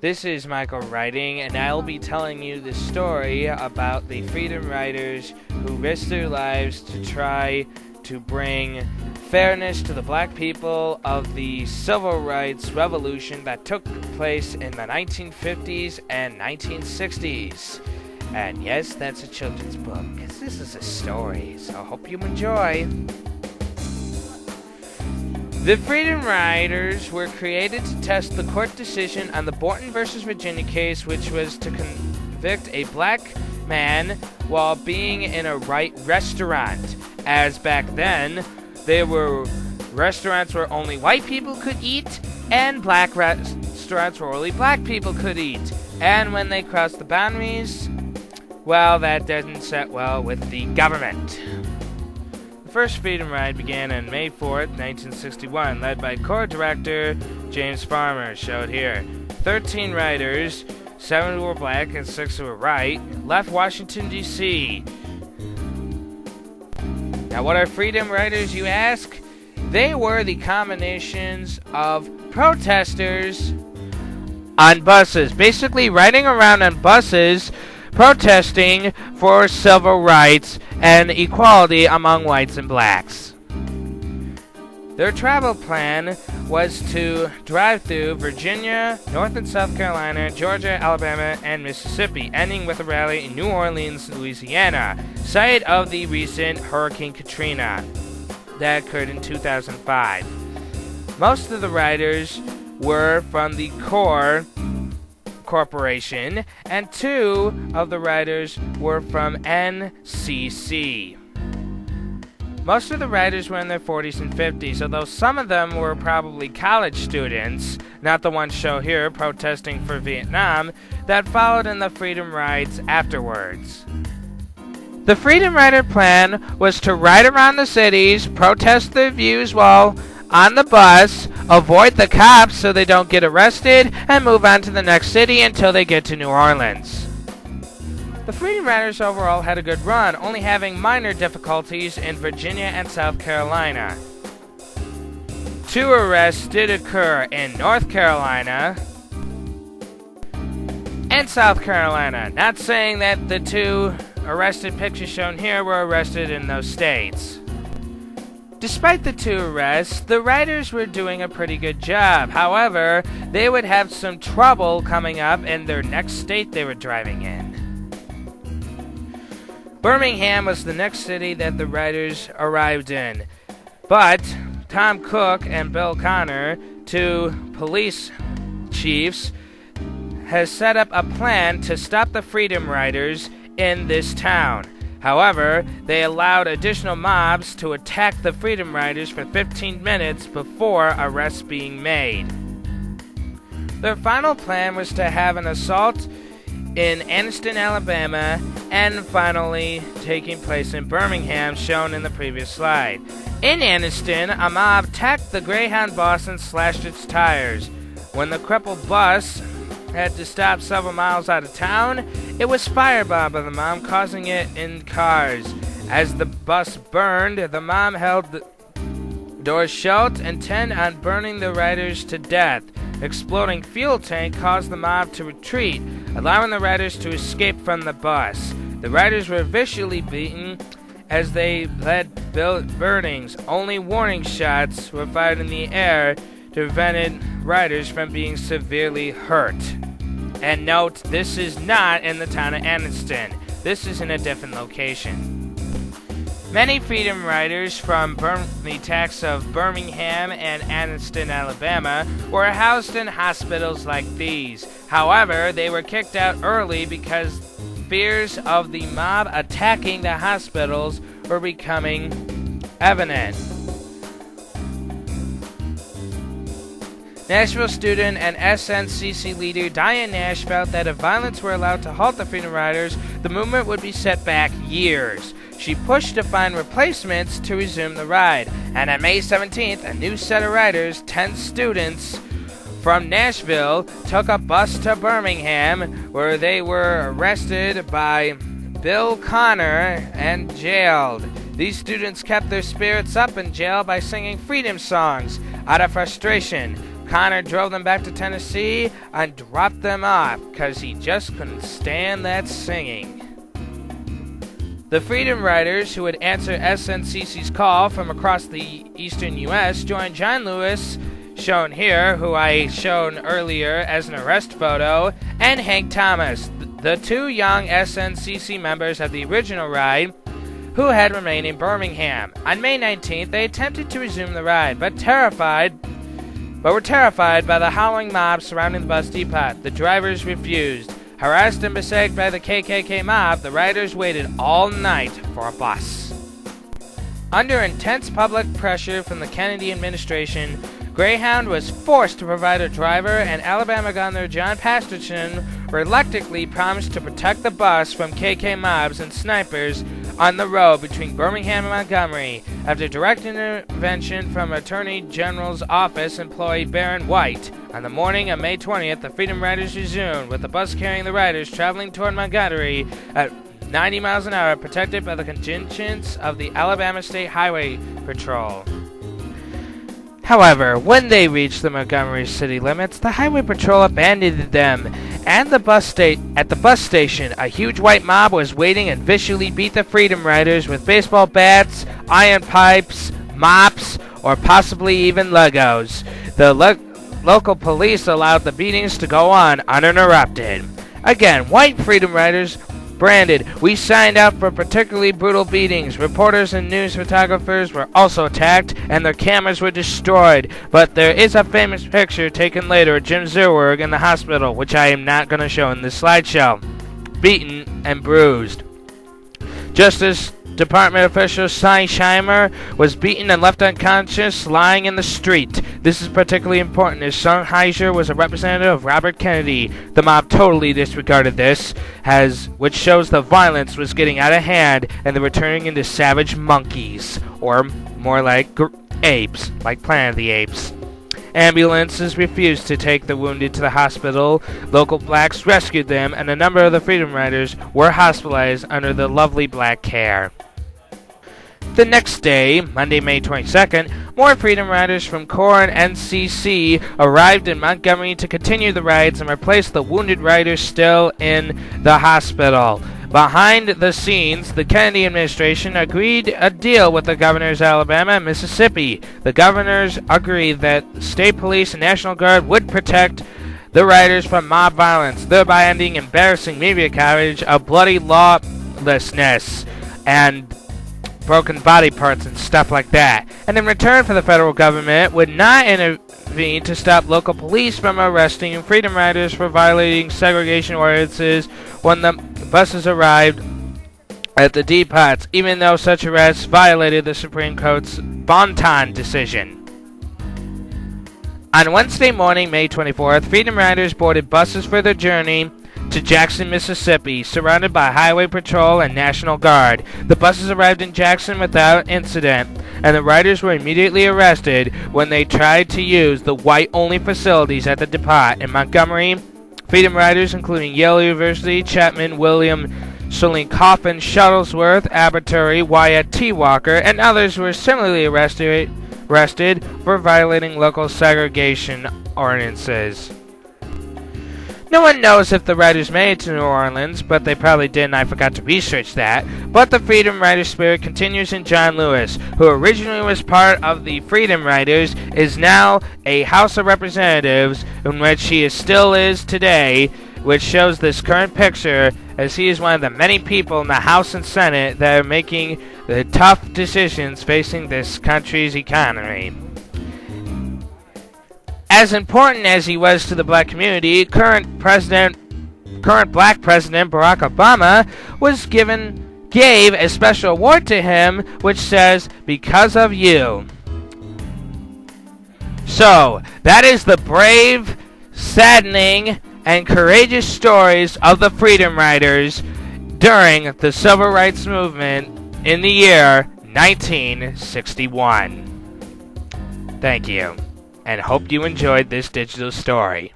This is Michael writing, and I'll be telling you the story about the Freedom Riders who risked their lives to try to bring fairness to the black people of the civil rights revolution that took place in the 1950s and 1960s. And yes, that's a children's book, because this is a story, so I hope you enjoy. The Freedom Riders were created to test the court decision on the Borton versus Virginia case, which was to convict a black man while being in a restaurant, as back then there were restaurants where only white people could eat and black restaurants where only black people could eat. And when they crossed the boundaries, well, that didn't set well with the government. The first Freedom Ride began on May 4th, 1961, led by Corps Director James Farmer, showed here. 13 riders, 7 were black and 6 were white, left Washington, D.C. Now, what are Freedom Riders, you ask? They were the combinations of protesters on buses, basically riding around on buses protesting for civil rights and equality among whites and blacks. Their travel plan was to drive through Virginia, North and South Carolina, Georgia, Alabama, and Mississippi, ending with a rally in New Orleans, Louisiana, site of the recent Hurricane Katrina that occurred in 2005. Most of the riders were from the Corporation, and 2 of the riders were from NCC. Most of the riders were in their 40s and 50s, although some of them were probably college students, not the ones shown here protesting for Vietnam, that followed in the Freedom Rides afterwards. The Freedom Rider plan was to ride around the cities, protest their views while on the bus, avoid the cops so they don't get arrested, and move on to the next city until they get to New Orleans. The Freedom Riders overall had a good run, only having minor difficulties in Virginia and South Carolina. 2 arrests did occur in North Carolina and South Carolina. Not saying that the 2 arrested pictures shown here were arrested in those states. Despite the 2 arrests, the riders were doing a pretty good job. However, they would have some trouble coming up in their next state they were driving in. Birmingham was the next city that the riders arrived in. But Tom Cook and Bill Connor, 2 police chiefs, has set up a plan to stop the Freedom Riders in this town. However, they allowed additional mobs to attack the Freedom Riders for 15 minutes before arrests being made. Their final plan was to have an assault in Anniston, Alabama, and finally taking place in Birmingham, shown in the previous slide. In Anniston, a mob attacked the Greyhound bus and slashed its tires. When the crippled bus had to stop several miles out of town, it was firebombed by the mob, causing it in cars. As the bus burned, the mob held the doors shut, intent on burning the riders to death. Exploding fuel tank caused the mob to retreat, allowing the riders to escape from the bus. The riders were viciously beaten as they led burnings. Only warning shots were fired in the air to prevent riders from being severely hurt. And note, this is not in the town of Anniston. This is in a different location. Many Freedom Riders from the attacks of Birmingham and Anniston, Alabama, were housed in hospitals like these. However, they were kicked out early because fears of the mob attacking the hospitals were becoming evident. Nashville student and SNCC leader Diane Nash felt that if violence were allowed to halt the Freedom Riders, the movement would be set back years. She pushed to find replacements to resume the ride, and on May 17th, a new set of riders, 10 students from Nashville, took a bus to Birmingham, where they were arrested by Bill Connor and jailed. These students kept their spirits up in jail by singing freedom songs out of frustration. Connor drove them back to Tennessee and dropped them off because he just couldn't stand that singing. The Freedom Riders, who would answer SNCC's call from across the eastern U.S., joined John Lewis, shown here, who I shown earlier as an arrest photo, and Hank Thomas, the two young SNCC members of the original ride, who had remained in Birmingham. On May 19th, they attempted to resume the ride, but were terrified by the howling mob surrounding the bus depot. The drivers refused. Harassed and beset by the KKK mob, the riders waited all night for a bus. Under intense public pressure from the Kennedy administration, Greyhound was forced to provide a driver, and Alabama Governor John Pasterson reluctantly promised to protect the bus from KK mobs and snipers on the road between Birmingham and Montgomery. After direct intervention from Attorney General's office employee Baron White, on the morning of May 20th, the Freedom Riders resumed, with the bus carrying the riders traveling toward Montgomery at 90 miles an hour, protected by the contingents of the Alabama State Highway Patrol. However, when they reached the Montgomery city limits, the Highway Patrol abandoned them, and at the bus station, a huge white mob was waiting and viciously beat the Freedom Riders with baseball bats, iron pipes, mops, or possibly even Legos. The local police allowed the beatings to go on uninterrupted. Again, white Freedom Riders branded, "We signed up for particularly brutal beatings." Reporters and news photographers were also attacked, and their cameras were destroyed. But there is a famous picture taken later of Jim Zerwerg in the hospital, which I am not going to show in this slideshow, beaten and bruised. Justice Department official Cy Scheimer was beaten and left unconscious, lying in the street. This is particularly important, as Sennheiser was a representative of Robert Kennedy. The mob totally disregarded this, which shows the violence was getting out of hand and they were turning into savage monkeys, or more like apes, like Planet of the Apes. Ambulances refused to take the wounded to the hospital. Local blacks rescued them, and a number of the Freedom Riders were hospitalized under the lovely black care. The next day, Monday, May 22nd, more Freedom Riders from Corps and NCC arrived in Montgomery to continue the rides and replace the wounded riders still in the hospital. Behind the scenes, the Kennedy administration agreed a deal with the governors of Alabama and Mississippi. The governors agreed that state police and National Guard would protect the riders from mob violence, thereby ending embarrassing media coverage of bloody lawlessness and broken body parts and stuff like that. And in return for the federal government would not intervene to stop local police from arresting Freedom Riders for violating segregation ordinances when the buses arrived at the depots, even though such arrests violated the Supreme Court's Bonton decision. On Wednesday morning, May 24th, Freedom Riders boarded buses for their journey to Jackson, Mississippi, surrounded by Highway Patrol and National Guard. The buses arrived in Jackson without incident, and the riders were immediately arrested when they tried to use the white-only facilities at the depot. In Montgomery, Freedom Riders, including Yale University, Chapman, William Sterling Coffin, Shuttlesworth, Abertory, Wyatt T. Walker, and others were similarly arrested for violating local segregation ordinances. No one knows if the riders made it to New Orleans, but they probably did, and I forgot to research that. But the Freedom Rider spirit continues in John Lewis, who originally was part of the Freedom Riders, is now a House of Representatives, in which he still is today, which shows this current picture, as he is one of the many people in the House and Senate that are making the tough decisions facing this country's economy. As important as he was to the black community, current black president Barack Obama gave a special award to him, which says, "Because of you." So, that is the brave, saddening, and courageous stories of the Freedom Riders during the Civil Rights Movement in the year 1961. Thank you, and hope you enjoyed this digital story.